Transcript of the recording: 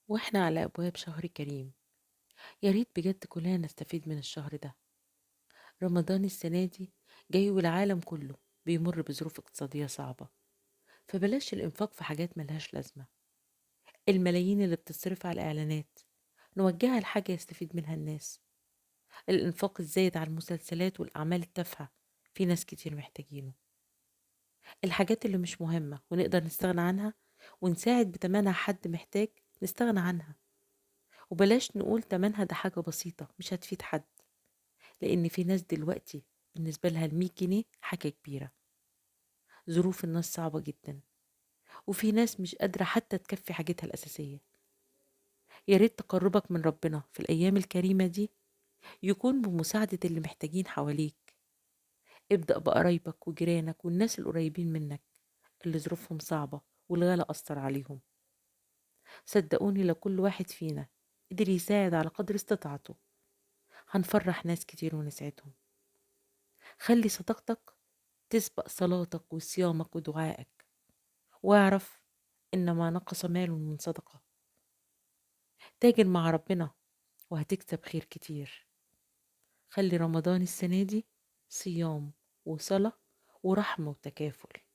واحنا على أبواب شهر كريم. يا ريت بجد كلنا نستفيد من الشهر ده. رمضان السنة دي جاي والعالم كله بيمر بظروف اقتصادية صعبة، فبلاش الإنفاق في حاجات ملهاش لازمة. الملايين اللي بتصرف على الإعلانات نوجهها لحاجة يستفيد منها الناس. الإنفاق الزايد على المسلسلات والأعمال التافهة في ناس كتير محتاجينه. الحاجات اللي مش مهمة ونقدر نستغنى عنها ونساعد بتمنها حد محتاج نستغنى عنها. وبلاش نقول تمنها ده حاجة بسيطة مش هتفيد حد، لأن في ناس دلوقتي بالنسبة لها ال100 جنيه حاجة كبيرة. ظروف الناس صعبة جدا، وفي ناس مش قادرة حتى تكفي حاجتها الأساسية. يا ريت تقربك من ربنا في الأيام الكريمة دي يكون بمساعدة اللي محتاجين حواليك. ابدأ بقرايبك وجيرانك والناس القريبين منك اللي ظروفهم صعبة والغلا أثر عليهم. صدقوني لو كل واحد فينا قدر يساعد على قدر استطاعته هنفرح ناس كتير ونسعدهم. خلي صداقتك تسبق صلاتك وصيامك ودعائك، واعرف إن ما نقص مال من صدقة. تاجر مع ربنا وهتكسب خير كتير. خلي رمضان السنة دي صيام وصلاة ورحمة وتكافل.